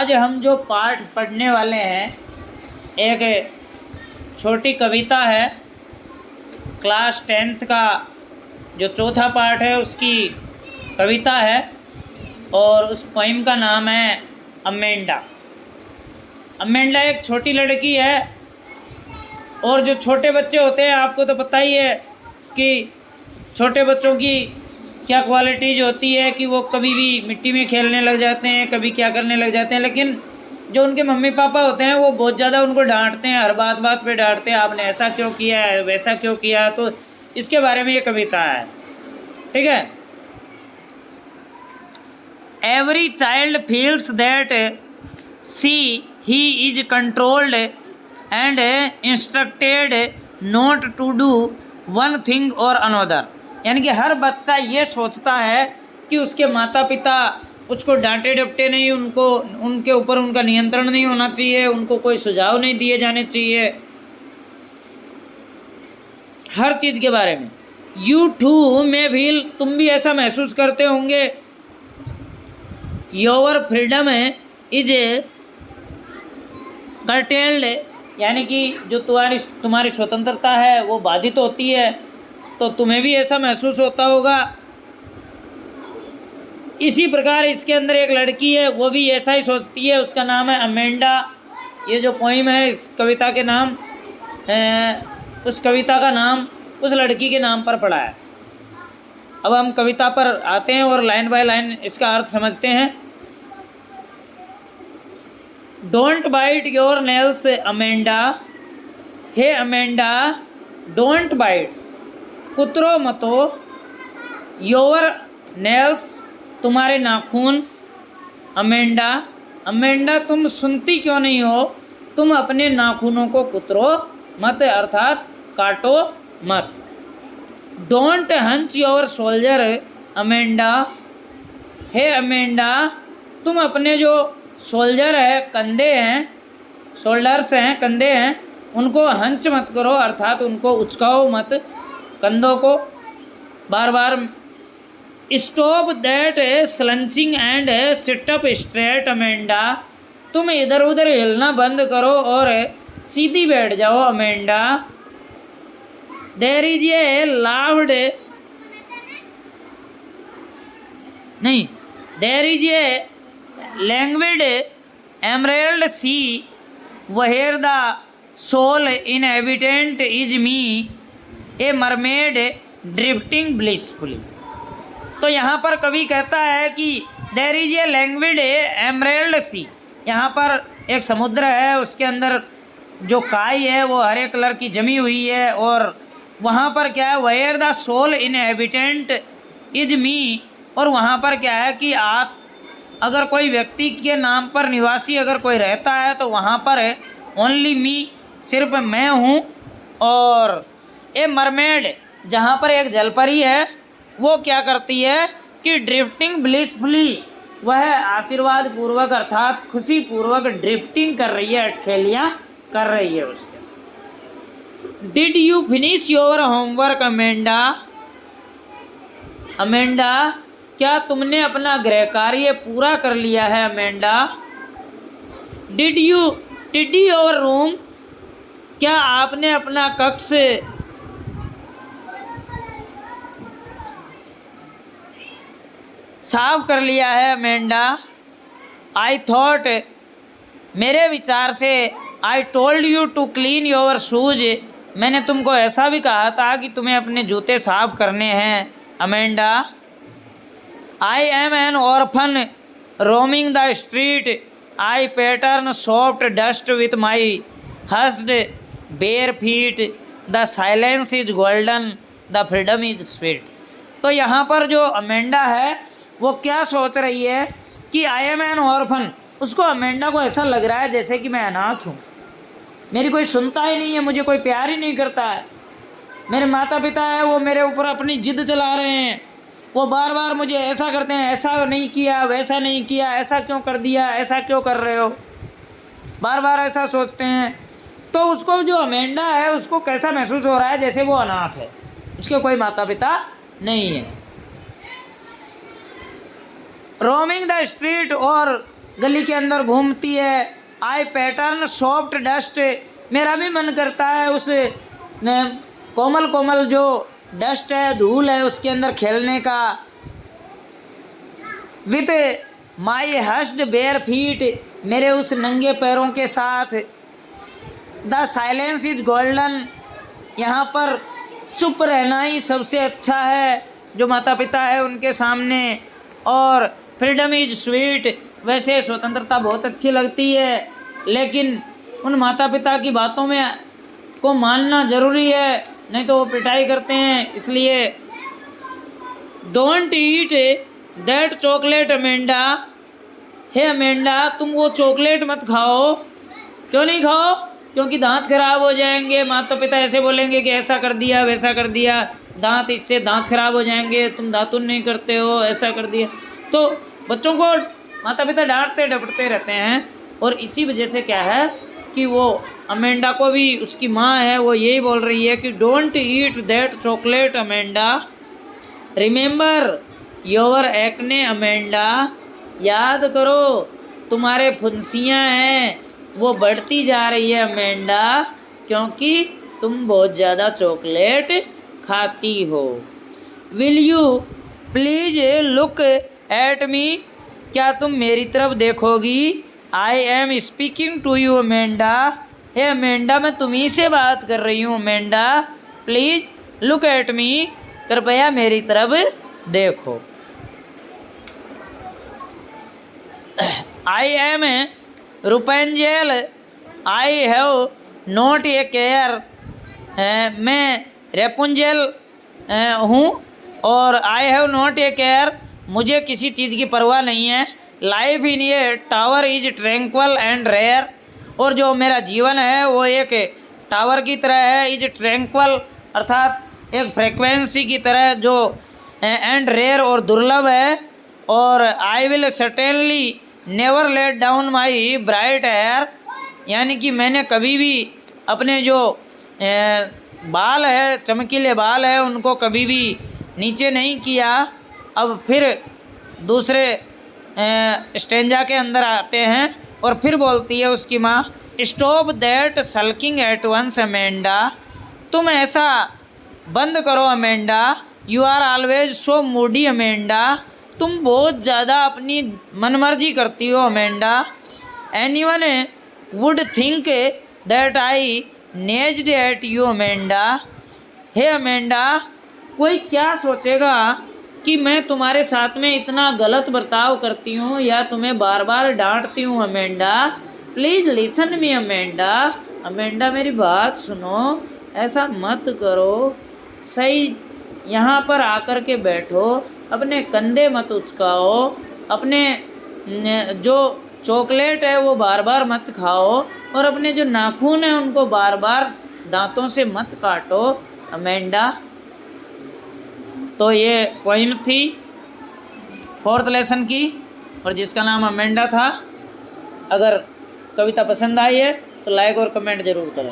आज हम जो पाठ पढ़ने वाले हैं, एक छोटी कविता है, क्लास 10th का जो चौथा पाठ है उसकी कविता है और उस पोइम का नाम है अमेंडा। अमेंडा एक छोटी लड़की है और जो छोटे बच्चे होते हैं, आपको तो पता ही है कि छोटे बच्चों की क्या क्वालिटीज़ होती है कि वो कभी भी मिट्टी में खेलने लग जाते हैं, कभी क्या करने लग जाते हैं। लेकिन जो उनके मम्मी पापा होते हैं वो बहुत ज़्यादा उनको डांटते हैं, हर बात बात पे डांटते हैं, आपने ऐसा क्यों किया है, वैसा क्यों किया। तो इसके बारे में ये कविता है, ठीक है। Every child feels that she he is controlled and instructed not to do one thing और अनदर। यानी कि हर बच्चा ये सोचता है कि उसके माता पिता उसको डांटे डपटे नहीं, उनके ऊपर उनका नियंत्रण नहीं होना चाहिए, उनको कोई सुझाव नहीं दिए जाने चाहिए हर चीज़ के बारे में। यू टू में भी तुम भी ऐसा महसूस करते होंगे। योर फ्रीडम इज कर्टेल्ड, यानी कि जो तुम्हारी स्वतंत्रता है वो बाधित होती है, तो तुम्हें भी ऐसा महसूस होता होगा। इसी प्रकार इसके अंदर एक लड़की है, वो भी ऐसा ही सोचती है, उसका नाम है अमेंडा। ये जो पोइम है इस कविता के नाम उस कविता का नाम उस लड़की के नाम पर पड़ा है। अब हम कविता पर आते हैं और लाइन बाय लाइन इसका अर्थ समझते हैं। Don't bite your nails Amanda, hey Amanda don't bites, कुतरो मतो योर नेल्स, तुम्हारे नाखून। अमेंडा, अमेंडा तुम सुनती क्यों नहीं हो, तुम अपने नाखूनों को कुतरो मत, अर्थात काटो मत। Don't hunch your shoulder Amanda, hey Amanda तुम अपने जो सोल्जर है, कंधे हैं, शोल्डर्स हैं, कंधे हैं, उनको हंच मत करो, अर्थात उनको उचकाओ मत, कंधों को बार बार। Stop that slouching and sit up straight Amanda, तुम इधर उधर हिलना बंद करो और सीधी बैठ जाओ Amanda. There is a loud नहीं, there is a languid emerald sea where the sole inhabitant is me, a mermaid drifting blissfully. तो यहाँ पर कवि कहता है कि there is a languid emerald sea, यहाँ पर एक समुद्र है, उसके अंदर जो काई है वो हरे कलर की जमी हुई है, और वहाँ पर क्या है, where the sole inhabitant is me, और वहाँ पर क्या है कि आप अगर कोई व्यक्ति के नाम पर निवासी अगर कोई रहता है तो वहाँ पर है ओनली मी, सिर्फ मैं हूँ। और ए मरमेड, जहाँ पर एक जलपरी है, वो क्या करती है कि ड्रिफ्टिंग ब्लिसफुली, वह आशीर्वाद पूर्वक अर्थात खुशी पूर्वक ड्रिफ्टिंग कर रही है, अटखेलियाँ कर रही है उसके। Did you finish your homework Amanda, Amanda क्या तुमने अपना गृह कार्य पूरा कर लिया है अमेंडा। डिड यू टिडी योर रूम, क्या आपने अपना कक्ष साफ कर लिया है अमेंडा। आई थॉट, मेरे विचार से, I told you to clean your shoes, मैंने तुमको ऐसा भी कहा था कि तुम्हें अपने जूते साफ करने हैं Amanda. I am an orphan roaming the street, I pattern soft dust with my hushed bare feet, the silence is golden, the freedom is sweet. तो यहाँ पर जो अमेंडा है वो क्या सोच रही है कि आई एम एन ऑर्फन, उसको अमेंडा को ऐसा लग रहा है जैसे कि मैं अनाथ हूँ, मेरी कोई सुनता ही नहीं है, मुझे कोई प्यार ही नहीं करता है। मेरे माता पिता है वो मेरे ऊपर अपनी जिद चला रहे हैं, वो बार बार मुझे ऐसा करते हैं, ऐसा नहीं किया, वैसा नहीं किया, ऐसा क्यों कर दिया, ऐसा क्यों कर रहे हो, बार बार ऐसा सोचते हैं। तो उसको जो अमेंडा है उसको कैसा महसूस हो रहा है, जैसे वो अनाथ है, उसके कोई माता पिता नहीं है। रोमिंग द स्ट्रीट, और गली के अंदर घूमती है। आई पैटर्न सॉफ्ट डस्ट, मेरा भी मन करता है उस कोमल कोमल जो डस्ट है, धूल है, उसके अंदर खेलने का। With my hushed bare feet, मेरे उस नंगे पैरों के साथ। द साइलेंस इज गोल्डन, यहाँ पर चुप रहना ही सबसे अच्छा है जो माता पिता है उनके सामने। और फ्रीडम इज स्वीट, वैसे स्वतंत्रता बहुत अच्छी लगती है, लेकिन उन माता पिता की बातों में को मानना ज़रूरी है, नहीं तो वो पिटाई करते हैं। इसलिए don't eat that chocolate Amanda, hey Amanda तुम वो चॉकलेट मत खाओ। क्यों नहीं खाओ? क्योंकि दांत खराब हो जाएंगे। माता पिता ऐसे बोलेंगे कि ऐसा कर दिया वैसा कर दिया, दांत इससे दांत खराब हो जाएंगे, तुम दातुन नहीं करते हो, ऐसा कर दिया। तो बच्चों को माता पिता डांटते डपटते रहते हैं, और इसी वजह से क्या है कि वो अमेंडा को भी, उसकी माँ है वो यही बोल रही है कि don't eat that chocolate Amanda, remember your acne Amanda, याद करो तुम्हारे फुंसियाँ हैं वो बढ़ती जा रही है अमेंडा, क्योंकि तुम बहुत ज़्यादा चॉकलेट खाती हो। Will you please look at me, क्या तुम मेरी तरफ देखोगी? I am speaking to you Amanda, hey Amanda मैं तुम्ही से बात कर रही हूँ Amanda, please look at me, कृपया मेरी तरफ देखो। I am Rapunzel, I have not a care, मैं रेपुंजल हूँ और I have not a care, मुझे किसी चीज़ की परवाह नहीं है। Life in a tower is tranquil and rare, और जो मेरा जीवन है वो एक टावर की तरह है, इज ट्रैंक्वल अर्थात एक फ्रेक्वेंसी की तरह जो एंड रेयर और दुर्लभ है। और I will certainly never let down my bright hair, यानी कि मैंने कभी भी अपने जो बाल है, चमकीले बाल है, उनको कभी भी नीचे नहीं किया। अब फिर दूसरे स्टेंजा के अंदर आते हैं और फिर बोलती है उसकी माँ, stop that sulking at once Amanda, तुम ऐसा बंद करो Amanda, you are always so moody Amanda, तुम बहुत ज़्यादा अपनी मनमर्जी करती हो Amanda. Anyone would think that I nagged at you Amanda, hey Amanda कोई क्या सोचेगा कि मैं तुम्हारे साथ में इतना गलत बर्ताव करती हूँ या तुम्हें बार बार डांटती हूँ Amanda, please listen me Amanda, Amanda मेरी बात सुनो, ऐसा मत करो, सही यहाँ पर आकर के बैठो, अपने कंधे मत उचकाओ, अपने जो चॉकलेट है वो बार बार मत खाओ, और अपने जो नाखून है उनको बार बार दांतों से मत काटो अमेंडा। तो ये पोइम थी 4th लेसन की, और जिसका नाम अमेंडा था। अगर कविता पसंद आई है तो लाइक और कमेंट ज़रूर करें।